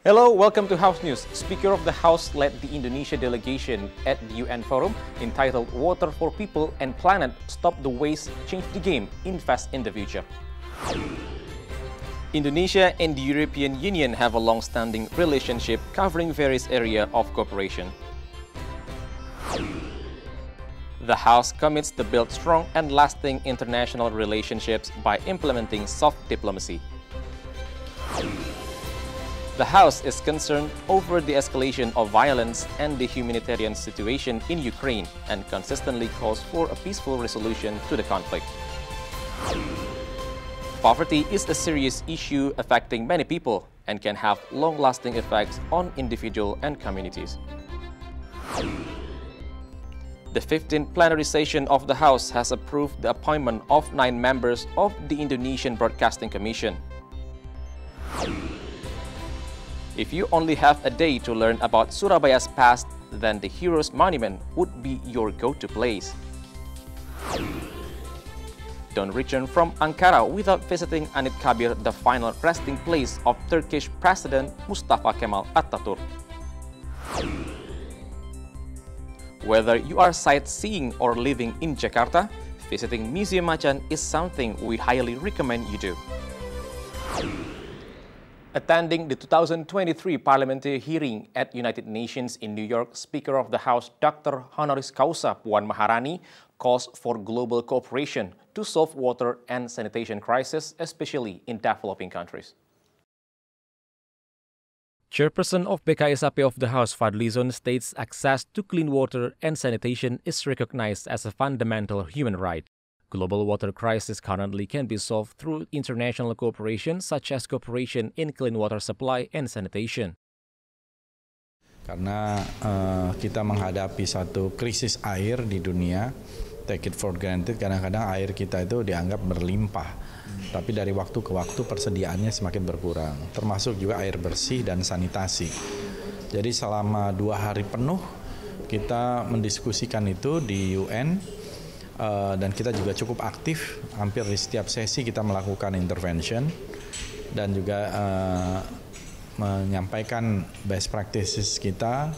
Hello, welcome to House News. Speaker of the House led the Indonesia delegation at the UN Forum entitled Water for People and Planet, Stop the Waste, Change the Game, Invest in the Future. Indonesia and the European Union have a long-standing relationship covering various areas of cooperation. The House commits to build strong and lasting international relationships by implementing soft diplomacy. The House is concerned over the escalation of violence and the humanitarian situation in Ukraine and consistently calls for a peaceful resolution to the conflict. Poverty is a serious issue affecting many people and can have long-lasting effects on individuals and communities. The 15th plenary session of the House has approved the appointment of 9 members of the Indonesian Broadcasting Commission. If you only have a day to learn about Surabaya's past, then the Heroes Monument would be your go-to place. Don't return from Ankara without visiting Anıt Kabir, the final resting place of Turkish President Mustafa Kemal Atatürk. Whether you are sightseeing or living in Jakarta, visiting Museum Macan is something we highly recommend you do. Attending the 2023 parliamentary hearing at United Nations in New York, Speaker of the House Dr. Honoris Causa Puan Maharani calls for global cooperation to solve water and sanitation crisis, especially in developing countries. Chairperson of BKSAP of the House Fadlizon states access to clean water and sanitation is recognized as a fundamental human right. Global water crisis currently can be solved through international cooperation such as cooperation in clean water supply and sanitation. Karena kita menghadapi satu krisis air di dunia, take it for granted, kadang-kadang air kita itu dianggap berlimpah. Tapi dari waktu ke waktu persediaannya semakin berkurang, termasuk juga air bersih dan sanitasi. Jadi selama 2 hari penuh kita mendiskusikan itu di UN. Dan kita juga cukup aktif, hampir di setiap sesi kita melakukan intervention dan juga menyampaikan best practices kita,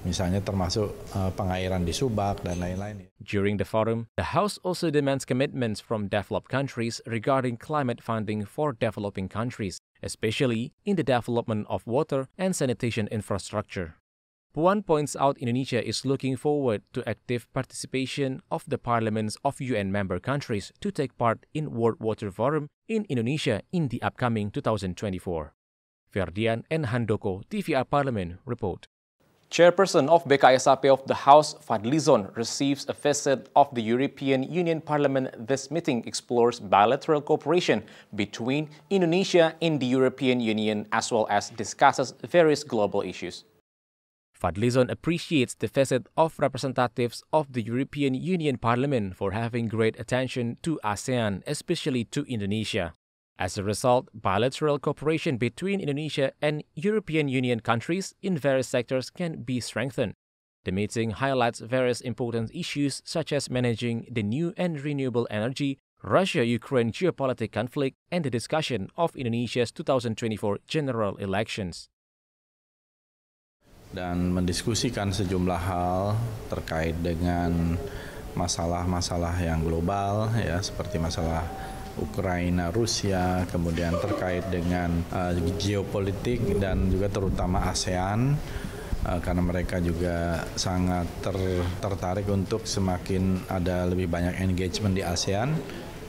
misalnya termasuk pengairan di Subak dan lain-lain. During the forum, the House also demands commitments from developed countries regarding climate funding for developing countries, especially in the development of water and sanitation infrastructure. Puan points out Indonesia is looking forward to active participation of the parliaments of UN member countries to take part in World Water Forum in Indonesia in the upcoming 2024. Ferdian and Handoko, TVR Parlemen, report. Chairperson of BKSAP of the House, Fadlizon, receives a visit of the European Union Parliament. This meeting explores bilateral cooperation between Indonesia and the European Union as well as discusses various global issues. Fadlizon appreciates the visit of representatives of the European Union Parliament for having great attention to ASEAN, especially to Indonesia. As a result, bilateral cooperation between Indonesia and European Union countries in various sectors can be strengthened. The meeting highlights various important issues such as managing the new and renewable energy, Russia-Ukraine geopolitical conflict, and the discussion of Indonesia's 2024 general elections. Dan mendiskusikan sejumlah hal terkait dengan masalah-masalah yang global, ya, seperti masalah Ukraina, Rusia, kemudian terkait dengan geopolitik dan juga terutama ASEAN, karena mereka juga sangat tertarik untuk semakin ada lebih banyak engagement di ASEAN,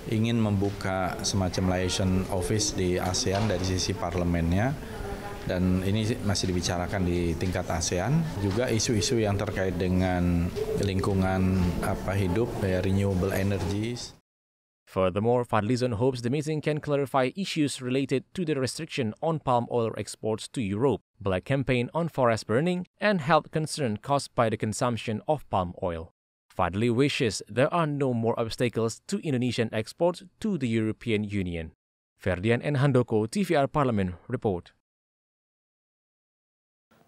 ingin membuka semacam liaison office di ASEAN dari sisi parlemennya. Dan ini masih dibicarakan di tingkat ASEAN. Juga isu-isu yang terkait dengan lingkungan hidup, renewable energies. Furthermore, Fadlizon hopes the meeting can clarify issues related to the restriction on palm oil exports to Europe, black campaign on forest burning, and health concern caused by the consumption of palm oil. Fadli wishes there are no more obstacles to Indonesian exports to the European Union. Ferdian and Handoko, TVR Parlemen, report.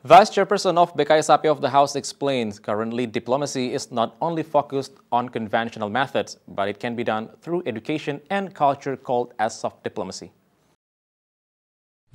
Vice Chairperson of BKSAP of the House explains currently diplomacy is not only focused on conventional methods, but it can be done through education and culture called as soft diplomacy.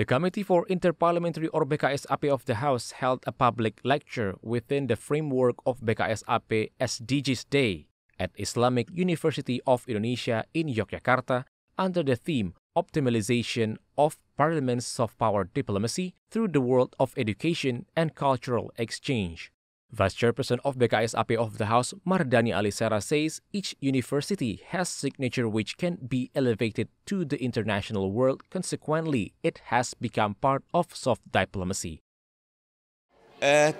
The Committee for Interparliamentary or BKSAP of the House held a public lecture within the framework of BKSAP SDGs Day at Islamic University of Indonesia in Yogyakarta under the theme Optimization of Parliament's Soft Power Diplomacy through the World of Education and Cultural Exchange. Vice Chairperson of BKSAP of the House, Mardani Alisera, says each university has signature which can be elevated to the international world. Consequently, it has become part of soft diplomacy.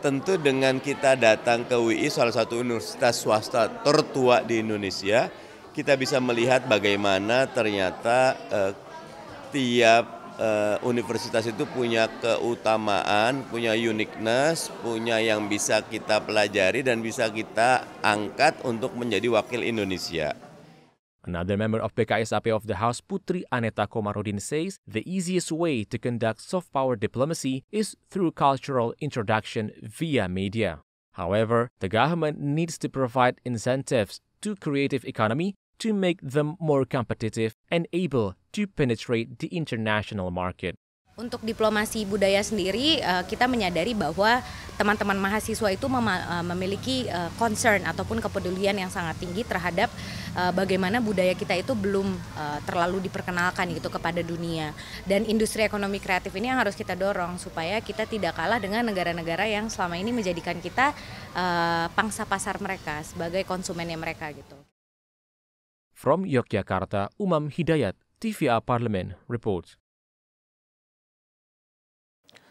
Tentu dengan kita datang ke UI, salah satu universitas swasta tertua di Indonesia, kita bisa melihat bagaimana ternyata tiap universitas itu punya keutamaan, punya uniqueness, punya yang bisa kita pelajari dan bisa kita angkat untuk menjadi wakil Indonesia. Another member of BKSAP of the House, Putri Aneta Komarudin, says the easiest way to conduct soft power diplomacy is through cultural introduction via media. However, the government needs to provide incentives to creative economy to make them more competitive and able to penetrate the international market. Untuk diplomasi budaya sendiri, kita menyadari bahwa teman-teman mahasiswa itu memiliki concern ataupun kepedulian yang sangat tinggi terhadap bagaimana budaya kita itu belum terlalu diperkenalkan gitu kepada dunia. Dan industri ekonomi kreatif ini yang harus kita dorong supaya kita tidak kalah dengan negara-negara yang selama ini menjadikan kita pangsa pasar mereka sebagai konsumennya mereka gitu. From Yogyakarta, Umam Hidayat, TVR Parlemen, reports.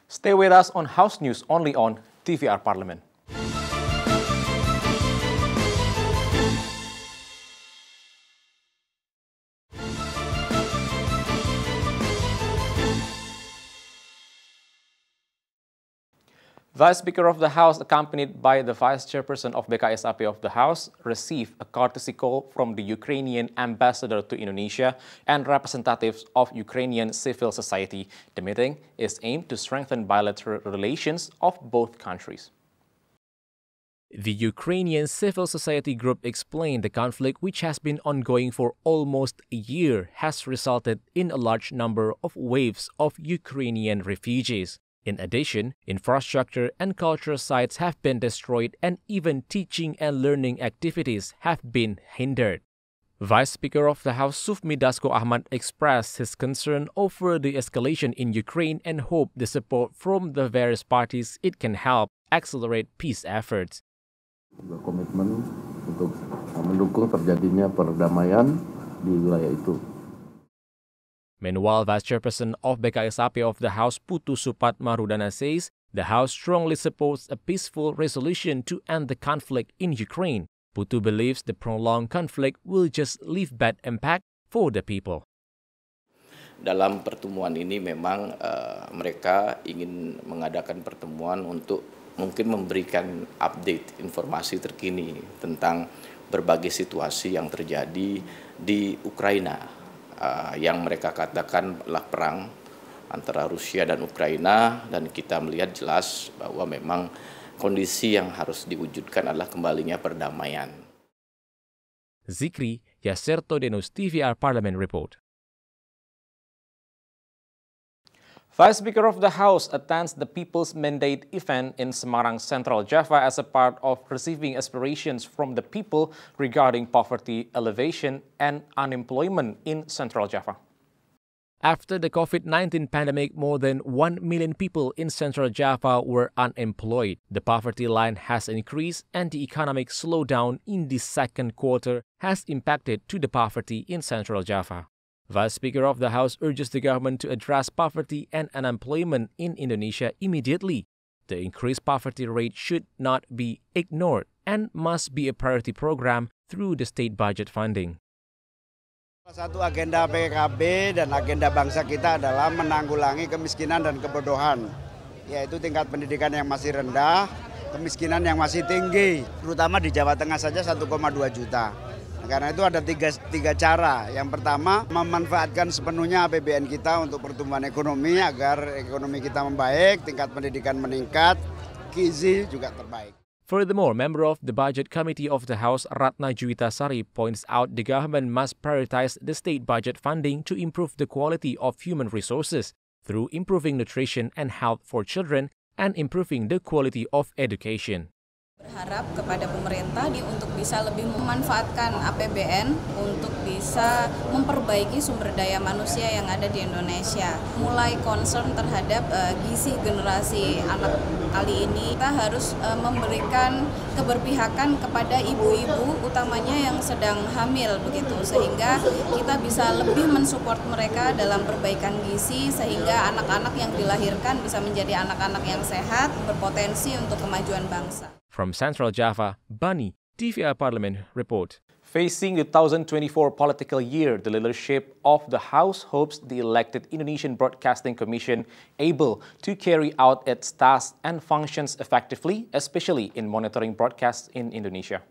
Stay with us on House News only on TVR Parlemen. Vice Speaker of the House, accompanied by the Vice Chairperson of BKSAP of the House, received a courtesy call from the Ukrainian ambassador to Indonesia and representatives of Ukrainian civil society. The meeting is aimed to strengthen bilateral relations of both countries. The Ukrainian civil society group explained the conflict, which has been ongoing for almost a year, has resulted in a large number of waves of Ukrainian refugees. In addition, infrastructure and cultural sites have been destroyed and even teaching and learning activities have been hindered. Vice Speaker of the House Sufmi Dasko Ahmad expressed his concern over the escalation in Ukraine and hoped the support from the various parties it can help accelerate peace efforts. Berkomitmen untuk mendukung terjadinya perdamaian di wilayah itu. Meanwhile, Vice Chairperson of BKSAP of the House, Putu Supatmarudana, says the House strongly supports a peaceful resolution to end the conflict in Ukraine. Putu believes the prolonged conflict will just leave bad impact for the people. Dalam pertemuan ini memang mereka ingin mengadakan pertemuan untuk mungkin memberikan update informasi terkini tentang berbagai situasi yang terjadi di Ukraina. Yang mereka katakan adalah perang antara Rusia dan Ukraina, dan kita melihat jelas bahwa memang kondisi yang harus diwujudkan adalah kembalinya perdamaian. Zikri Yaserto Denus, TVR Parlemen report. Vice Speaker of the House attends the People's Mandate event in Semarang, Central Java as a part of receiving aspirations from the people regarding poverty alleviation and unemployment in Central Java. After the COVID-19 pandemic, more than 1 million people in Central Java were unemployed. The poverty line has increased and the economic slowdown in the second quarter has impacted to the poverty in Central Java. Vice Speaker of the House urges the government to address poverty and unemployment in Indonesia immediately. The increased poverty rate should not be ignored and must be a priority program through the state budget funding. Salah satu agenda PKB dan agenda bangsa kita adalah menanggulangi kemiskinan dan kebodohan, yaitu tingkat pendidikan yang masih rendah, kemiskinan yang masih tinggi, terutama di Jawa Tengah saja 1,2 juta. Karena itu ada tiga cara. Yang pertama, memanfaatkan sepenuhnya APBN kita untuk pertumbuhan ekonomi agar ekonomi kita membaik, tingkat pendidikan meningkat, gizi juga terbaik. Furthermore, member of the Budget Committee of the House, Ratna Juwitasari, points out the government must prioritize the state budget funding to improve the quality of human resources through improving nutrition and health for children and improving the quality of education. Berharap kepada pemerintah untuk bisa lebih memanfaatkan APBN untuk bisa memperbaiki sumber daya manusia yang ada di Indonesia. Mulai concern terhadap gizi generasi anak kali ini, kita harus memberikan keberpihakan kepada ibu-ibu utamanya yang sedang hamil begitu, sehingga kita bisa lebih mensupport mereka dalam perbaikan gizi sehingga anak-anak yang dilahirkan bisa menjadi anak-anak yang sehat, berpotensi untuk kemajuan bangsa. From Central Java, Bani, TVI Parlemen report. Facing the 2024 political year, the leadership of the House hopes the elected Indonesian Broadcasting Commission able to carry out its tasks and functions effectively, especially in monitoring broadcasts in Indonesia.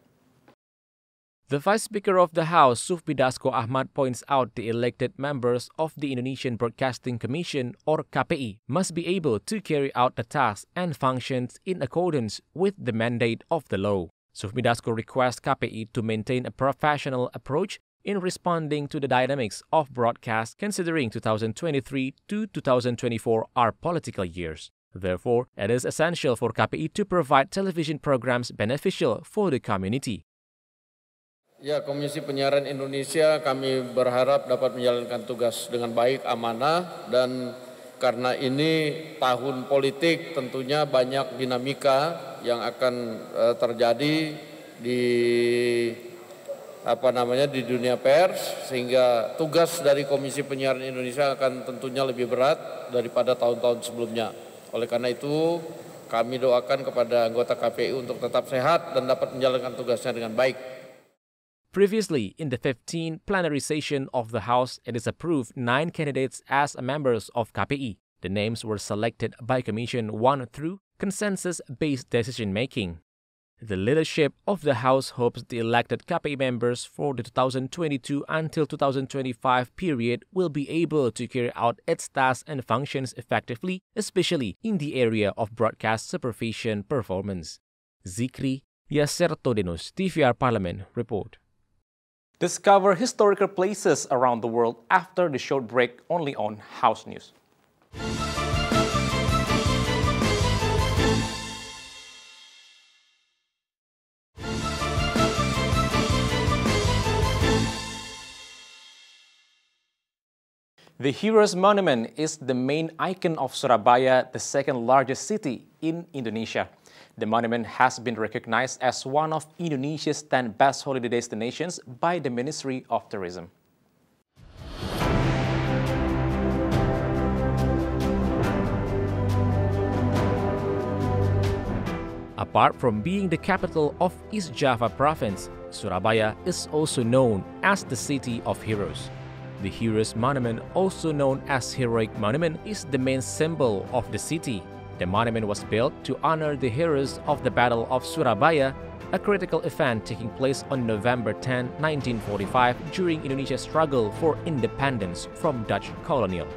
The Vice Speaker of the House, Sufmi Dasko Ahmad, points out the elected members of the Indonesian Broadcasting Commission, or KPI, must be able to carry out the tasks and functions in accordance with the mandate of the law. Sufmi Dasko requests KPI to maintain a professional approach in responding to the dynamics of broadcast, considering 2023 to 2024 are political years. Therefore, it is essential for KPI to provide television programs beneficial for the community. Ya, Komisi Penyiaran Indonesia kami berharap dapat menjalankan tugas dengan baik, amanah, dan karena ini tahun politik tentunya banyak dinamika yang akan terjadi di di dunia pers, sehingga tugas dari Komisi Penyiaran Indonesia akan tentunya lebih berat daripada tahun-tahun sebelumnya. Oleh karena itu, kami doakan kepada anggota KPI untuk tetap sehat dan dapat menjalankan tugasnya dengan baik. Previously, in the 15th plenary session of the House, it is approved 9 candidates as members of KPI. The names were selected by Commission 1 through consensus-based decision-making. The leadership of the House hopes the elected KPI members for the 2022 until 2025 period will be able to carry out its tasks and functions effectively, especially in the area of broadcast supervision performance. Zikri Yasertodenos, TVR Parlemen report. Discover historical places around the world after the short break only on House News. The Heroes Monument is the main icon of Surabaya, the second largest city in Indonesia. The monument has been recognized as one of Indonesia's 10 best holiday destinations by the Ministry of Tourism. Apart from being the capital of East Java province, Surabaya is also known as the City of Heroes. The Heroes Monument, also known as Heroic Monument, is the main symbol of the city. The monument was built to honor the heroes of the Battle of Surabaya, a critical event taking place on November 10, 1945 during Indonesia's struggle for independence from Dutch colonial.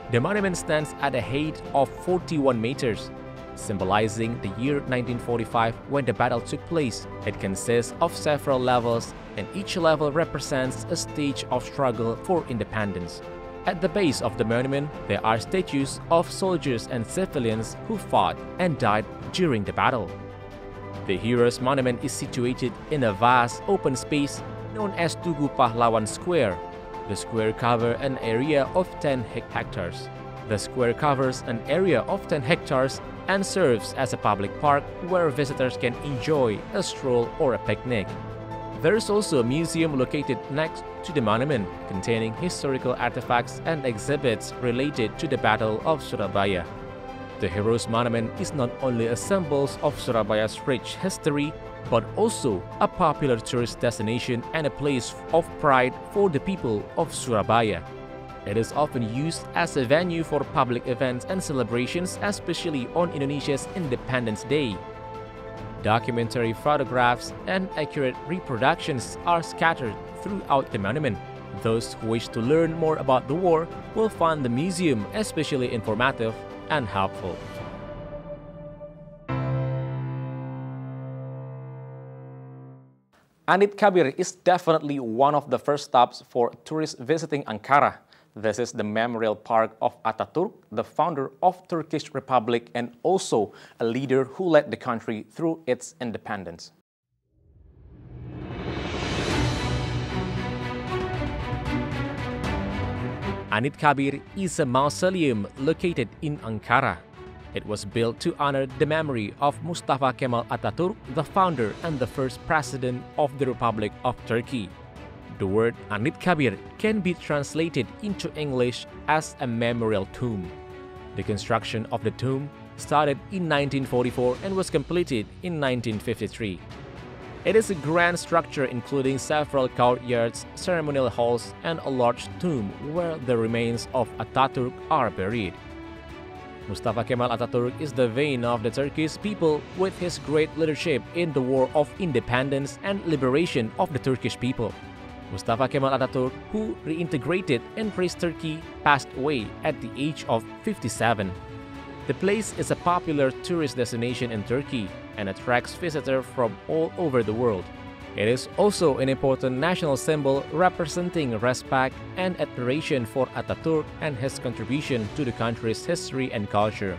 The monument stands at a height of 41 meters, symbolizing the year 1945 when the battle took place. It consists of several levels, and each level represents a stage of struggle for independence. At the base of the monument, there are statues of soldiers and civilians who fought and died during the battle. The Heroes Monument is situated in a vast open space known as Tugu Pahlawan Square. The square covers an area of 10 hectares. The square covers an area of 10 hectares and serves as a public park where visitors can enjoy a stroll or a picnic. There is also a museum located next to the monument, containing historical artifacts and exhibits related to the Battle of Surabaya. The Heroes Monument is not only a symbol of Surabaya's rich history, but also a popular tourist destination and a place of pride for the people of Surabaya. It is often used as a venue for public events and celebrations, especially on Indonesia's Independence Day. Documentary photographs and accurate reproductions are scattered throughout the monument. Those who wish to learn more about the war will find the museum especially informative and helpful. Anit Kabir is definitely one of the first stops for tourists visiting Ankara. This is the Memorial Park of Ataturk, the founder of Turkish Republic and also a leader who led the country through its independence. Anıtkabir is a mausoleum located in Ankara. It was built to honor the memory of Mustafa Kemal Atatürk, the founder and the first president of the Republic of Turkey. The word Anıtkabir can be translated into English as a memorial tomb. The construction of the tomb started in 1944 and was completed in 1953. It is a grand structure including several courtyards, ceremonial halls, and a large tomb where the remains of Atatürk are buried. Mustafa Kemal Atatürk is the vein of the Turkish people with his great leadership in the War of Independence and liberation of the Turkish people. Mustafa Kemal Atatürk, who reintegrated and raised Turkey, passed away at the age of 57. The place is a popular tourist destination in Turkey and attracts visitors from all over the world. It is also an important national symbol representing respect and admiration for Atatürk and his contribution to the country's history and culture.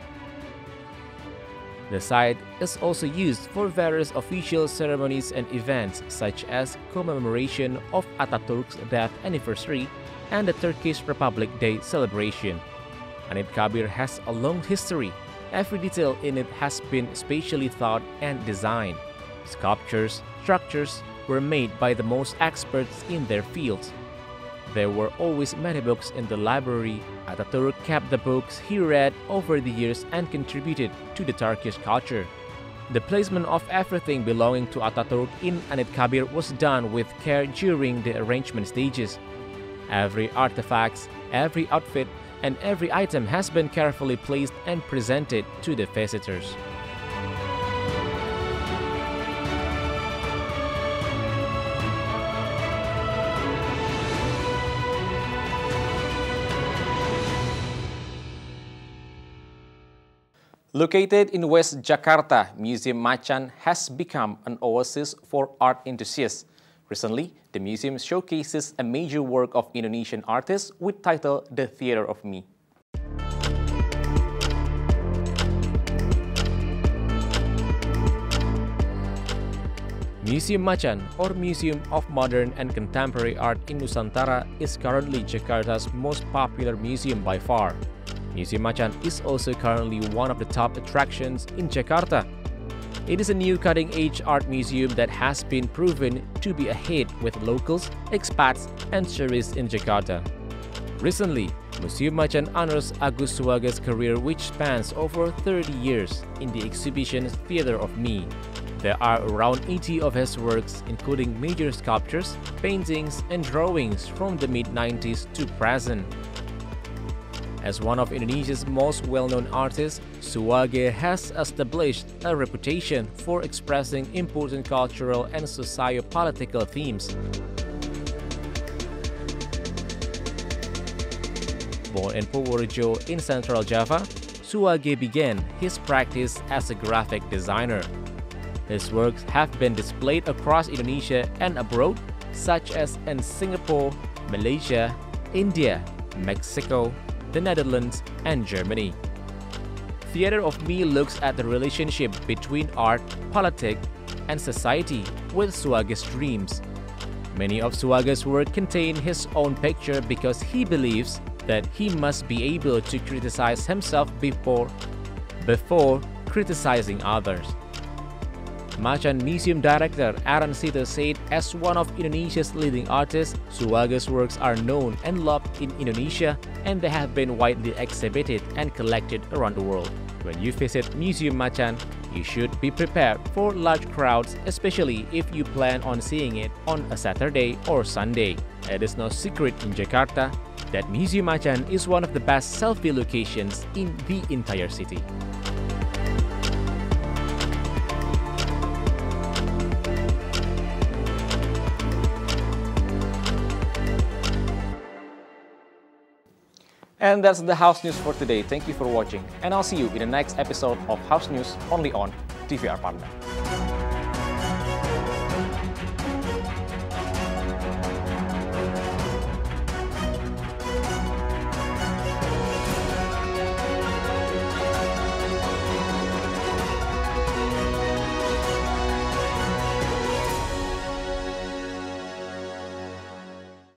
The site is also used for various official ceremonies and events such as commemoration of Atatürk's death anniversary and the Turkish Republic Day celebration. Anıtkabir has a long history. Every detail in it has been specially thought and designed. Sculptures, structures were made by the most experts in their fields. There were always many books in the library. Atatürk kept the books he read over the years and contributed to the Turkish culture. The placement of everything belonging to Atatürk in Anıtkabir was done with care during the arrangement stages. Every artifact, every outfit, and every item has been carefully placed and presented to the visitors. Located in West Jakarta, Museum Macan has become an oasis for art enthusiasts. Recently, the museum showcases a major work of Indonesian artists with title The Theater of Me. Museum Macan, or Museum of Modern and Contemporary Art in Nusantara, is currently Jakarta's most popular museum by far. Museum Macan is also currently one of the top attractions in Jakarta. It is a new cutting-edge art museum that has been proven to be a hit with locals, expats, and tourists in Jakarta. Recently, Museum Macan honors Agus Suwaga's career, which spans over 30 years, in the exhibition Theater of Me. There are around 80 of his works, including major sculptures, paintings, and drawings from the mid-90s to present. As one of Indonesia's most well-known artists, Suwaga has established a reputation for expressing important cultural and socio-political themes. Born in Purworejo in Central Java, Suwaga began his practice as a graphic designer. His works have been displayed across Indonesia and abroad, such as in Singapore, Malaysia, India, Mexico, the Netherlands, and Germany. Theater of Me looks at the relationship between art, politics, and society with Suwaga's dreams. Many of Suwaga's work contain his own picture because he believes that he must be able to criticize himself before criticizing others. Macan Museum Director Aaron Sito said, as one of Indonesia's leading artists, Suwaga's works are known and loved in Indonesia, and they have been widely exhibited and collected around the world. When you visit Museum Macan, you should be prepared for large crowds, especially if you plan on seeing it on a Saturday or Sunday. It is no secret in Jakarta that Museum Macan is one of the best selfie locations in the entire city. And that's the House News for today. Thank you for watching, and I'll see you in the next episode of House News only on TVR Parlemen.